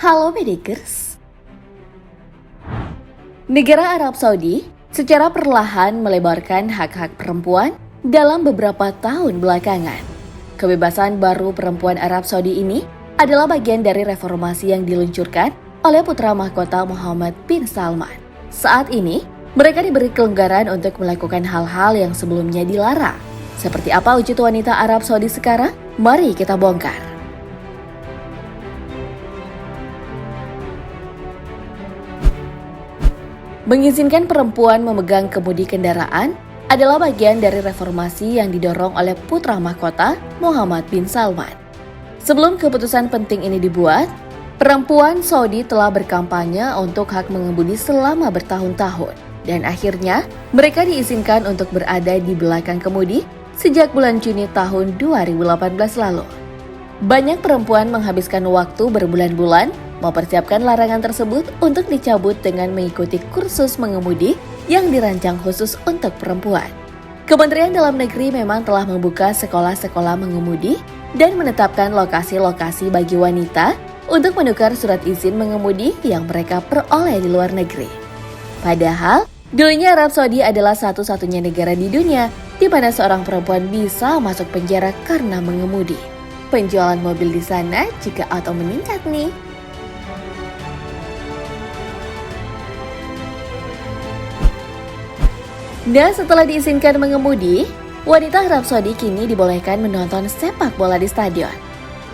Halo Bedekers. Negara Arab Saudi secara perlahan melebarkan hak-hak perempuan dalam beberapa tahun belakangan. Kebebasan baru perempuan Arab Saudi ini adalah bagian dari reformasi yang diluncurkan oleh putra mahkota Muhammad bin Salman. Saat ini, mereka diberi kelonggaran untuk melakukan hal-hal yang sebelumnya dilarang. Seperti apa wujud wanita Arab Saudi sekarang? Mari kita bongkar. Mengizinkan perempuan memegang kemudi kendaraan adalah bagian dari reformasi yang didorong oleh putra mahkota Muhammad bin Salman. Sebelum keputusan penting ini dibuat, perempuan Saudi telah berkampanye untuk hak mengemudi selama bertahun-tahun. Dan akhirnya, mereka diizinkan untuk berada di belakang kemudi sejak bulan Juni tahun 2018 lalu. Banyak perempuan menghabiskan waktu berbulan-bulan mempersiapkan larangan tersebut untuk dicabut dengan mengikuti kursus mengemudi yang dirancang khusus untuk perempuan. Kementerian Dalam Negeri memang telah membuka sekolah-sekolah mengemudi dan menetapkan lokasi-lokasi bagi wanita untuk menukar surat izin mengemudi yang mereka peroleh di luar negeri. Padahal, dulunya Arab Saudi adalah satu-satunya negara di dunia di mana seorang perempuan bisa masuk penjara karena mengemudi. Penjualan mobil di sana juga auto meningkat nih. Dan setelah diizinkan mengemudi, wanita Arab Saudi kini dibolehkan menonton sepak bola di stadion.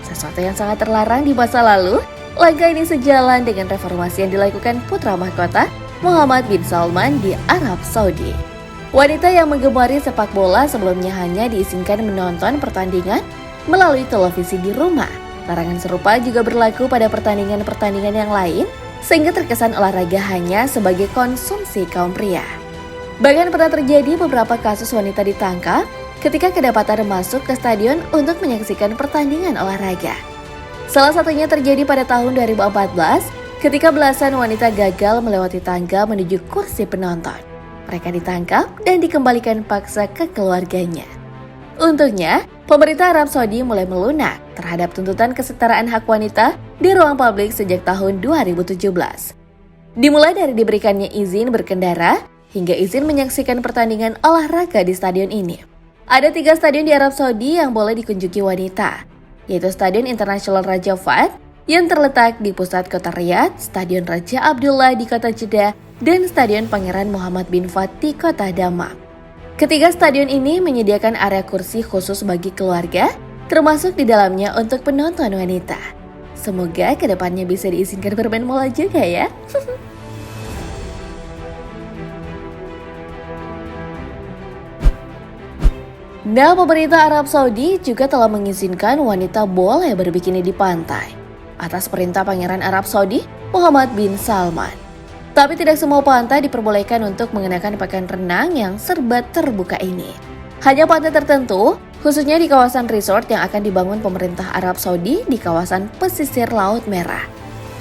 Sesuatu yang sangat terlarang di masa lalu, langkah ini sejalan dengan reformasi yang dilakukan putra mahkota Muhammad bin Salman di Arab Saudi. Wanita yang menggemari sepak bola sebelumnya hanya diizinkan menonton pertandingan melalui televisi di rumah. Larangan serupa juga berlaku pada pertandingan-pertandingan yang lain, sehingga terkesan olahraga hanya sebagai konsumsi kaum pria. Bahkan pernah terjadi beberapa kasus wanita ditangkap ketika kedapatan masuk ke stadion untuk menyaksikan pertandingan olahraga. Salah satunya terjadi pada tahun 2014 ketika belasan wanita gagal melewati tangga menuju kursi penonton. Mereka ditangkap dan dikembalikan paksa ke keluarganya. Untungnya, pemerintah Arab Saudi mulai melunak terhadap tuntutan kesetaraan hak wanita di ruang publik sejak tahun 2017. Dimulai dari diberikannya izin berkendara, hingga izin menyaksikan pertandingan olahraga di stadion ini. Ada 3 stadion di Arab Saudi yang boleh dikunjungi wanita, yaitu Stadion Internasional Raja Fahd yang terletak di pusat kota Riyadh, Stadion Raja Abdullah di kota Jeddah, dan Stadion Pangeran Muhammad bin Fahd di kota Dammam. Ketiga stadion ini menyediakan area kursi khusus bagi keluarga, termasuk di dalamnya untuk penonton wanita. Semoga kedepannya bisa diizinkan bermain bola juga ya. Nah, pemerintah Arab Saudi juga telah mengizinkan wanita boleh berbikini di pantai atas perintah Pangeran Arab Saudi Muhammad bin Salman. Tapi tidak semua pantai diperbolehkan untuk mengenakan pakaian renang yang serba terbuka ini. Hanya pantai tertentu, khususnya di kawasan resort yang akan dibangun pemerintah Arab Saudi di kawasan pesisir Laut Merah.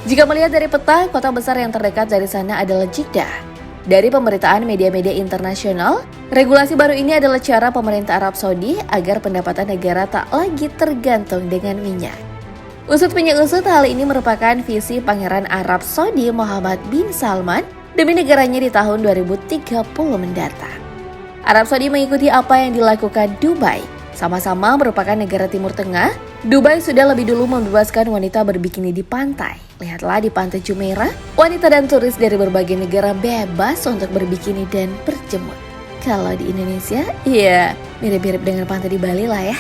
Jika melihat dari peta, kota besar yang terdekat dari sana adalah Jeddah. Dari pemberitaan media-media internasional, regulasi baru ini adalah cara pemerintah Arab Saudi agar pendapatan negara tak lagi tergantung dengan minyak. Usut punya usut, hal ini merupakan visi Pangeran Arab Saudi Muhammad bin Salman demi negaranya di tahun 2030 mendatang. Arab Saudi mengikuti apa yang dilakukan Dubai. Sama-sama merupakan negara Timur Tengah, Dubai sudah lebih dulu membebaskan wanita berbikini di pantai. Lihatlah di Pantai Jumeirah, wanita dan turis dari berbagai negara bebas untuk berbikini dan berjemur. Kalau di Indonesia, ya mirip-mirip dengan pantai di Bali lah ya.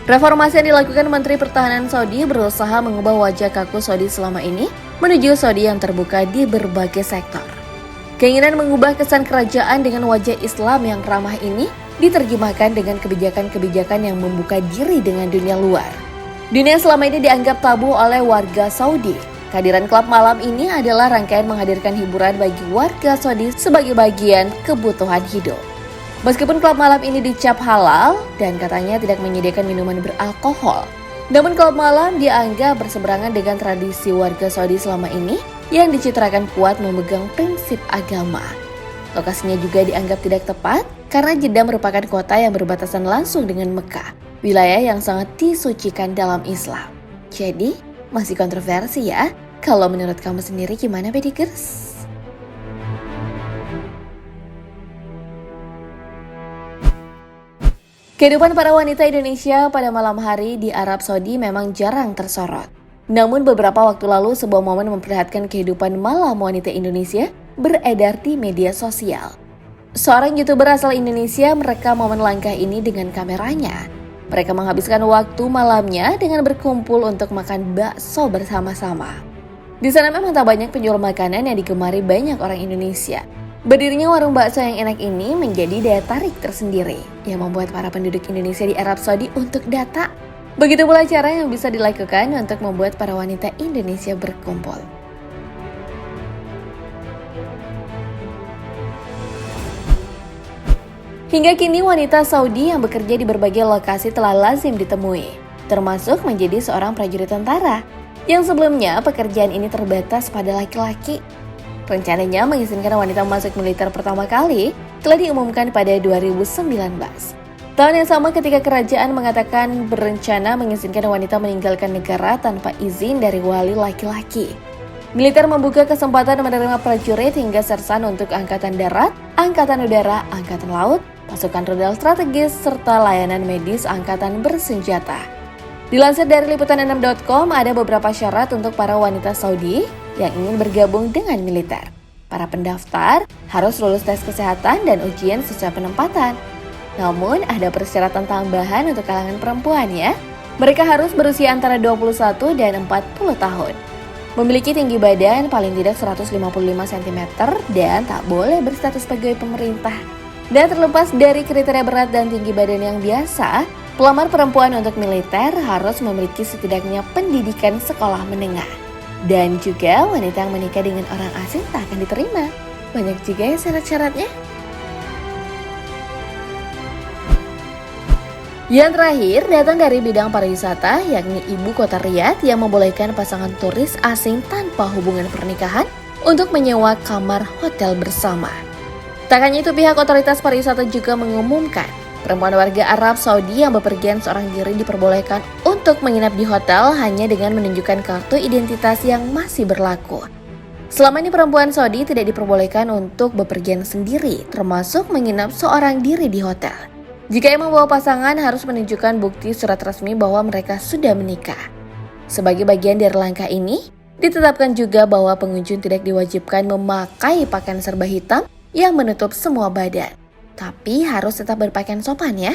Reformasi yang dilakukan Menteri Pertahanan Saudi berusaha mengubah wajah kaku Saudi selama ini menuju Saudi yang terbuka di berbagai sektor. Keinginan mengubah kesan kerajaan dengan wajah Islam yang ramah ini diterjemahkan dengan kebijakan-kebijakan yang membuka diri dengan dunia luar. Dunia selama ini dianggap tabu oleh warga Saudi. Kehadiran klub malam ini adalah rangkaian menghadirkan hiburan bagi warga Saudi sebagai bagian kebutuhan hidup. Meskipun klub malam ini dicap halal dan katanya tidak menyediakan minuman beralkohol, namun klub malam dianggap berseberangan dengan tradisi warga Saudi selama ini yang dicitrakan kuat memegang prinsip agama. Lokasinya juga dianggap tidak tepat karena Jeddah merupakan kota yang berbatasan langsung dengan Mekah, wilayah yang sangat disucikan dalam Islam. Jadi, masih kontroversi ya. Kalau menurut kamu sendiri gimana, Bedikers? Kehidupan para wanita Indonesia pada malam hari di Arab Saudi memang jarang tersorot. Namun beberapa waktu lalu sebuah momen memperlihatkan kehidupan malam wanita Indonesia beredar di media sosial. Seorang YouTuber asal Indonesia merekam momen langka ini dengan kameranya. Mereka menghabiskan waktu malamnya dengan berkumpul untuk makan bakso bersama-sama. Di sana memang tak banyak penjual makanan yang digemari banyak orang Indonesia. Berdirinya warung bakso yang enak ini menjadi daya tarik tersendiri yang membuat para penduduk Indonesia di Arab Saudi untuk datang. Begitu pula cara yang bisa dilakukan untuk membuat para wanita Indonesia berkumpul. Hingga kini wanita Saudi yang bekerja di berbagai lokasi telah lazim ditemui, termasuk menjadi seorang prajurit tentara, yang sebelumnya pekerjaan ini terbatas pada laki-laki. Rencananya mengizinkan wanita masuk militer pertama kali telah diumumkan pada 2019. Tahun yang sama ketika kerajaan mengatakan berencana mengizinkan wanita meninggalkan negara tanpa izin dari wali laki-laki. Militer membuka kesempatan menerima prajurit hingga sersan untuk Angkatan Darat, Angkatan Udara, Angkatan Laut, pasukan rudal strategis, serta layanan medis angkatan bersenjata. Dilansir dari liputan6.com, ada beberapa syarat untuk para wanita Saudi yang ingin bergabung dengan militer. Para pendaftar harus lulus tes kesehatan dan ujian sesuai penempatan. Namun, ada persyaratan tambahan untuk kalangan perempuan ya. Mereka harus berusia antara 21 dan 40 tahun. Memiliki tinggi badan paling tidak 155 cm dan tak boleh berstatus pegawai pemerintah. Dan terlepas dari kriteria berat dan tinggi badan yang biasa, pelamar perempuan untuk militer harus memiliki setidaknya pendidikan sekolah menengah. Dan juga wanita yang menikah dengan orang asing tak akan diterima. Banyak juga ya syarat-syaratnya. Yang terakhir datang dari bidang pariwisata, yakni Ibu Kota Riyadh yang membolehkan pasangan turis asing tanpa hubungan pernikahan untuk menyewa kamar hotel bersama. Tak hanya itu, pihak otoritas pariwisata juga mengumumkan perempuan warga Arab Saudi yang bepergian seorang diri diperbolehkan untuk menginap di hotel hanya dengan menunjukkan kartu identitas yang masih berlaku. Selama ini perempuan Saudi tidak diperbolehkan untuk bepergian sendiri, termasuk menginap seorang diri di hotel. Jika yang membawa pasangan harus menunjukkan bukti surat resmi bahwa mereka sudah menikah. Sebagai bagian dari langkah ini, ditetapkan juga bahwa pengunjung tidak diwajibkan memakai pakaian serba hitam yang menutup semua badan. Tapi harus tetap berpakaian sopan ya.